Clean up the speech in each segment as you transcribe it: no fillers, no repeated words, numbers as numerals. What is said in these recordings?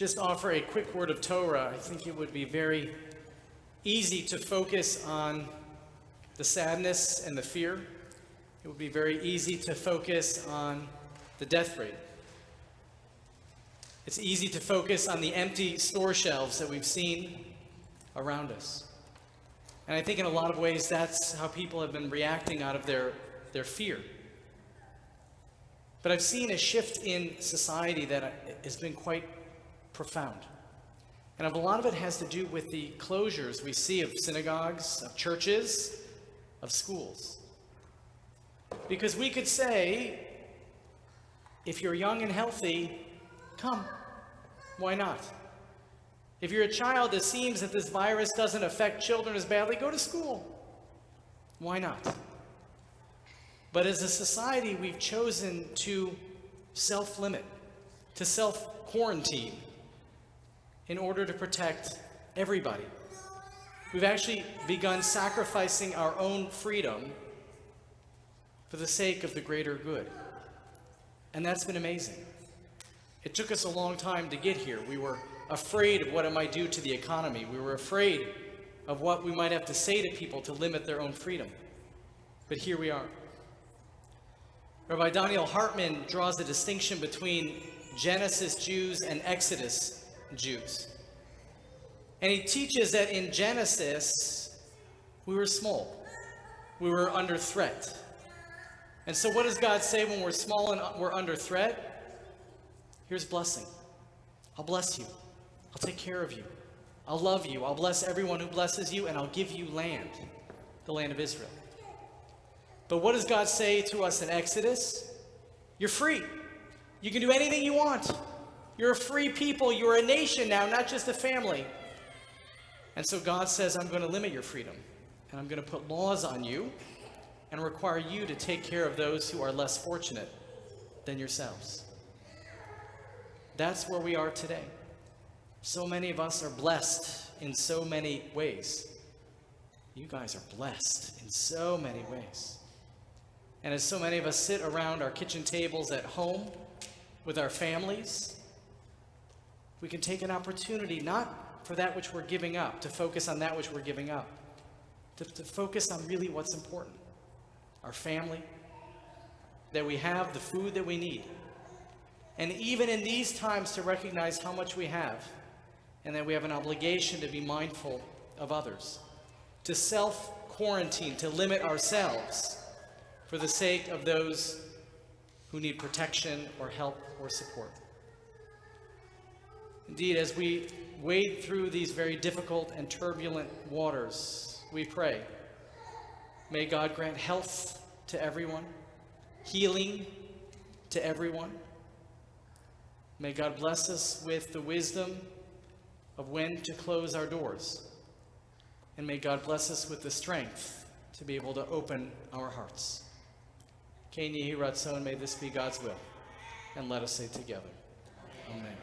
just offer a quick word of Torah, I think it would be very easy to focus on the sadness and the fear. It would be very easy to focus on the death rate. It's easy to focus on the empty store shelves that we've seen around us. And I think in a lot of ways that's how people have been reacting out of their fear. But I've seen a shift in society that has been quite profound. And a lot of it has to do with the closures we see of synagogues, of churches, of schools. Because we could say, if you're young and healthy, come. Why not? If you're a child that seems that this virus doesn't affect children as badly, go to school. Why not? But as a society, we've chosen to self-limit, to self-quarantine in order to protect everybody. We've actually begun sacrificing our own freedom for the sake of the greater good. And that's been amazing. It took us a long time to get here. We were afraid of what it might do to the economy. We were afraid of what we might have to say to people to limit their own freedom. But here we are. Rabbi Daniel Hartman draws a distinction between Genesis Jews and Exodus Jews. And he teaches that in Genesis, we were small. We were under threat. And so what does God say when we're small and we're under threat? Here's blessing. I'll bless you. I'll take care of you. I'll love you. I'll bless everyone who blesses you, and I'll give you land, the land of Israel. But what does God say to us in Exodus? You're free. You can do anything you want. You're a free people. You're a nation now, not just a family. And so God says, I'm going to limit your freedom, and I'm going to put laws on you and require you to take care of those who are less fortunate than yourselves. That's where we are today. So many of us are blessed in so many ways. You guys are blessed in so many ways. And as so many of us sit around our kitchen tables at home with our families, we can take an opportunity not for that which we're giving up, to focus on that which we're giving up, to focus on really what's important. Our family, that we have the food that we need. And even in these times, to recognize how much we have, and that we have an obligation to be mindful of others, to self-quarantine, to limit ourselves for the sake of those who need protection or help or support. Indeed, as we wade through these very difficult and turbulent waters, we pray, may God grant health to everyone, healing to everyone. May God bless us with the wisdom of when to close our doors. And may God bless us with the strength to be able to open our hearts. Ken Yehi Ratzon, may this be God's will. And let us say together, Amen.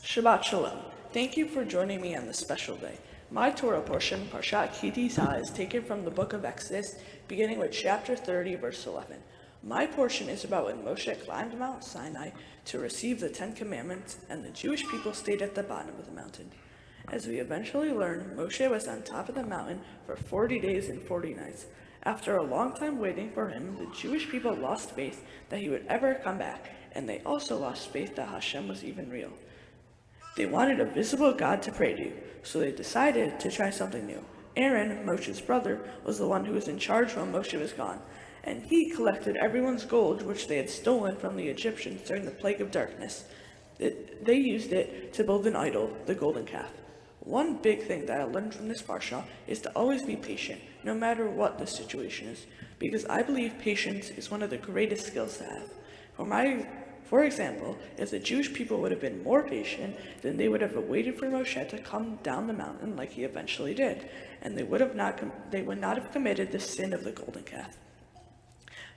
Shabbat Shalom. Thank you for joining me on this special day. My Torah portion, Parshat Ki Tisa, is taken from the book of Exodus, beginning with chapter 30, verse 11. My portion is about when Moshe climbed Mount Sinai to receive the 10 Commandments, and the Jewish people stayed at the bottom of the mountain. As we eventually learn, Moshe was on top of the mountain for 40 days and 40 nights. After a long time waiting for him, the Jewish people lost faith that he would ever come back, and they also lost faith that Hashem was even real. They wanted a visible God to pray to, so they decided to try something new. Aaron, Moshe's brother, was the one who was in charge when Moshe was gone, and he collected everyone's gold which they had stolen from the Egyptians during the plague of darkness. They used it to build an idol, the golden calf. One big thing that I learned from this parsha is to always be patient, no matter what the situation is, because I believe patience is one of the greatest skills to have. For example, if the Jewish people would have been more patient, then they would have waited for Moshe to come down the mountain like he eventually did, and they would not have committed the sin of the golden calf.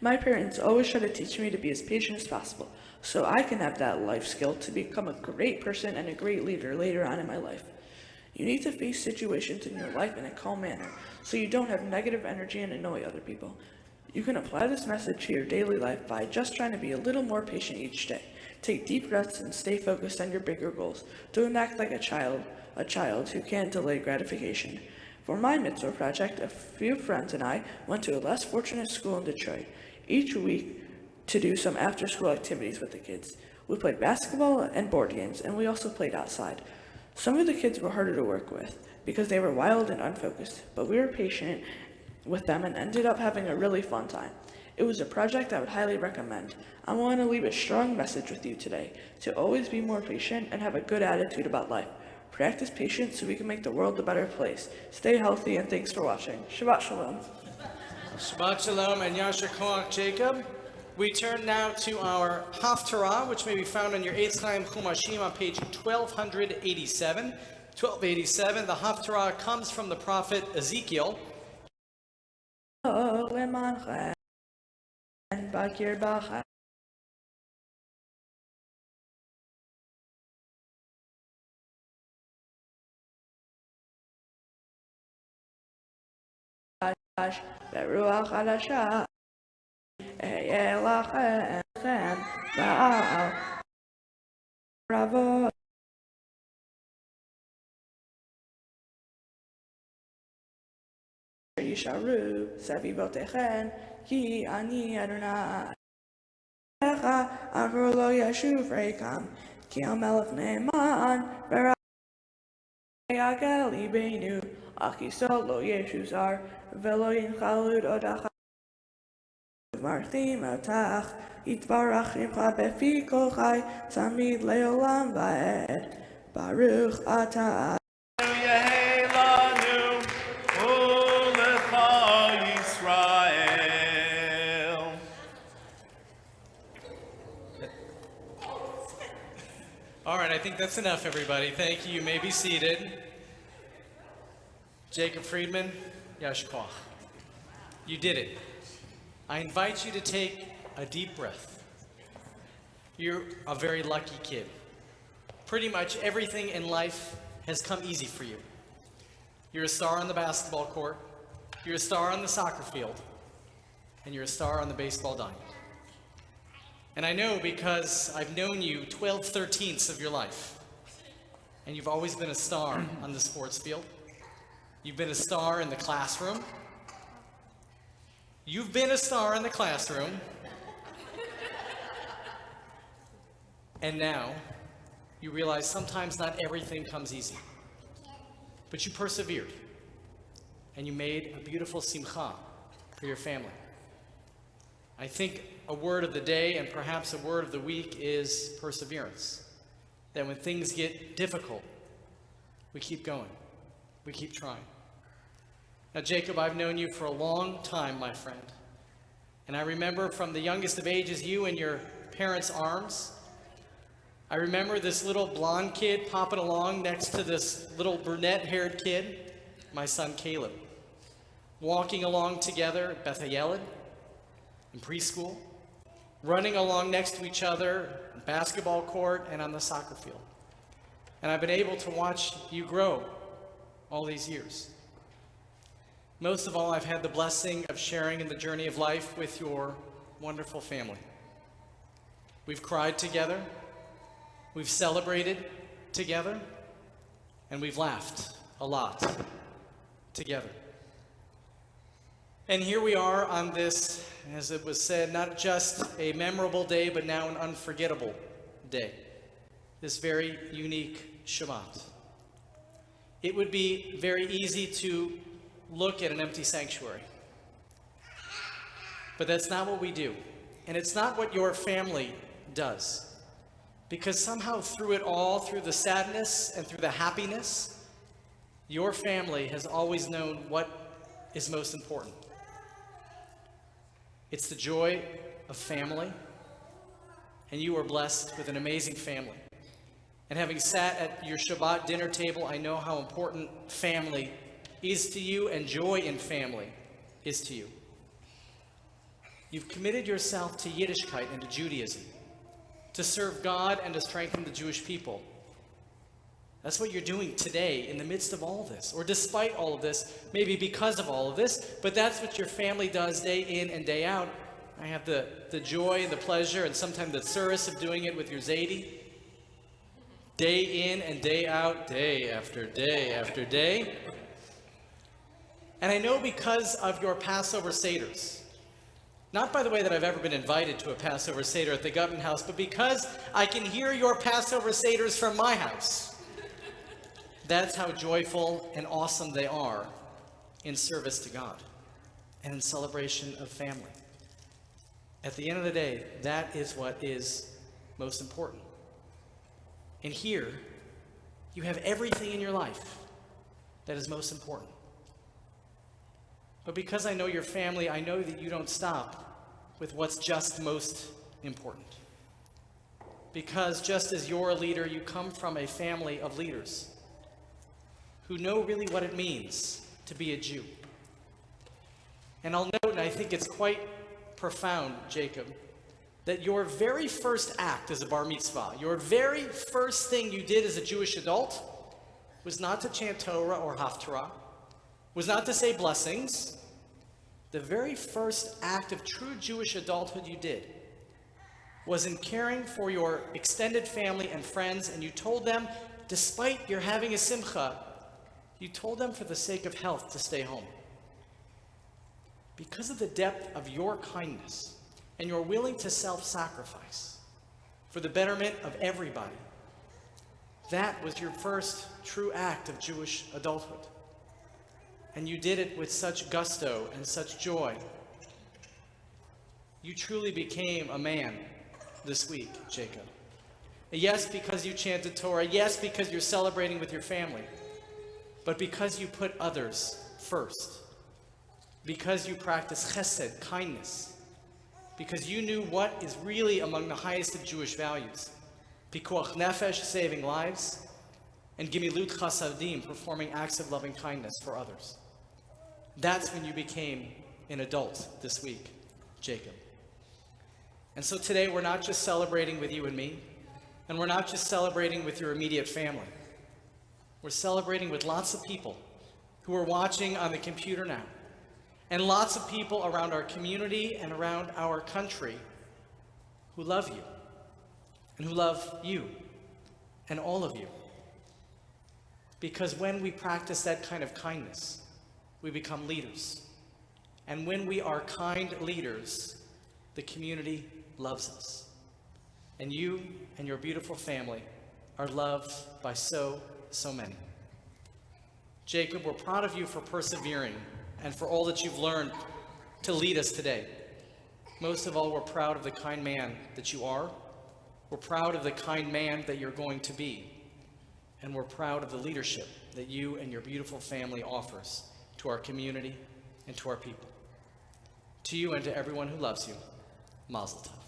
My parents always try to teach me to be as patient as possible, so I can have that life skill to become a great person and a great leader later on in my life. You need to face situations in your life in a calm manner, so you don't have negative energy and annoy other people. You can apply this message to your daily life by just trying to be a little more patient each day, Take deep breaths and stay focused on your bigger goals. Don't act like a child who can't delay gratification. For my mitzvah project, a few friends and I went to a less fortunate school in Detroit each week to do some after-school activities with the kids. We played basketball and board games, and we also played outside. Some of the kids were harder to work with because they were wild and unfocused, but we were patient with them and ended up having a really fun time. It was a project I would highly recommend. I want to leave a strong message with you today, to always be more patient and have a good attitude about life. Practice patience so we can make the world a better place. Stay healthy, and thanks for watching. Shabbat Shalom. Shabbat Shalom and Yasher Koach, Jacob. We turn now to our Haftarah, which may be found on your Eitz Chaim Chumashim on page 1287. 1287, the Haftarah comes from the prophet Ezekiel. ברוח חדשה, אהיה לכם בעל רבות. יישארו סביבותיכם, כי אני אדוני. לך אך לא ישוב ריקם, כי המלך נאמן ורק יגל ליבנו. Akiso lo Yeshuzar, velo yinchalud odach marthim atach, yitvarach imcha befi kol chai, tamid leolam vaed, Baruch atah. Yehelanu ulecha Yisrael. All right, I think that's enough, everybody. Thank you. You may be seated. Jacob Friedman, Yash Koach. You did it. I invite you to take a deep breath. You're a very lucky kid. Pretty much everything in life has come easy for you. You're a star on the basketball court, you're a star on the soccer field, and you're a star on the baseball diamond. And I know because I've known you 12/13ths of your life, and you've always been a star on the sports field. You've been a star in the classroom. You've been a star in the classroom. And now, you realize sometimes not everything comes easy. But you persevered. And you made a beautiful simcha for your family. I think a word of the day and perhaps a word of the week is perseverance. That when things get difficult, we keep going. We keep trying. Now, Jacob, I've known you for a long time, my friend. And I remember from the youngest of ages, you in your parents' arms. I remember this little blonde kid popping along next to this little brunette-haired kid, my son Caleb, walking along together at Beth Hayeled in preschool, running along next to each other on the basketball court and on the soccer field. And I've been able to watch you grow all these years. Most of all, I've had the blessing of sharing in the journey of life with your wonderful family. We've cried together, we've celebrated together, and we've laughed a lot together. And here we are on this, as it was said, not just a memorable day, but now an unforgettable day. This very unique Shabbat. It would be very easy to look at an empty sanctuary. But that's not what we do. And it's not what your family does. Because somehow through it all, through the sadness and through the happiness, your family has always known what is most important. It's the joy of family. And you are blessed with an amazing family. And having sat at your Shabbat dinner table, I know how important family is to you and joy in family is to you. You've committed yourself to Yiddishkeit and to Judaism, to serve God and to strengthen the Jewish people. That's what you're doing today in the midst of all this, or despite all of this, maybe because of all of this, but that's what your family does day in and day out, I have the joy and the pleasure and sometimes the service of doing it with your Zadie. Day in and day out, day after day after day. And I know because of your Passover Seders, not by the way that I've ever been invited to a Passover Seder at the Gutman house, but because I can hear your Passover Seders from my house. That's how joyful and awesome they are in service to God and in celebration of family. At the end of the day, that is what is most important. And here, you have everything in your life that is most important. But because I know your family, I know that you don't stop with what's just most important. Because just as you're a leader, you come from a family of leaders who know really what it means to be a Jew. And I'll note, and I think it's quite profound, Jacob, that your very first act as a bar mitzvah, your very first thing you did as a Jewish adult was not to chant Torah or Haftarah, was not to say blessings. The very first act of true Jewish adulthood you did was in caring for your extended family and friends, and you told them, despite your having a simcha, you told them for the sake of health to stay home. Because of the depth of your kindness, and you're willing to self-sacrifice for the betterment of everybody, that was your first true act of Jewish adulthood. And you did it with such gusto and such joy. You truly became a man this week, Jacob. Yes, because you chanted Torah. Yes, because you're celebrating with your family. But because you put others first. Because you practice chesed, kindness. Because you knew what is really among the highest of Jewish values. Pikuach nefesh, saving lives. And gimilut chasadim, performing acts of loving kindness for others. That's when you became an adult this week, Jacob. And so today we're not just celebrating with you and me, and we're not just celebrating with your immediate family. We're celebrating with lots of people who are watching on the computer now, and lots of people around our community and around our country who love you, and who love you, and all of you. Because when we practice that kind of kindness, we become leaders. And when we are kind leaders, the community loves us. And you and your beautiful family are loved by so many. Jacob, we're proud of you for persevering and for all that you've learned to lead us today. Most of all, we're proud of the kind man that you are. We're proud of the kind man that you're going to be. And we're proud of the leadership that you and your beautiful family offers to our community and to our people. To you and to everyone who loves you, Mazel Tov.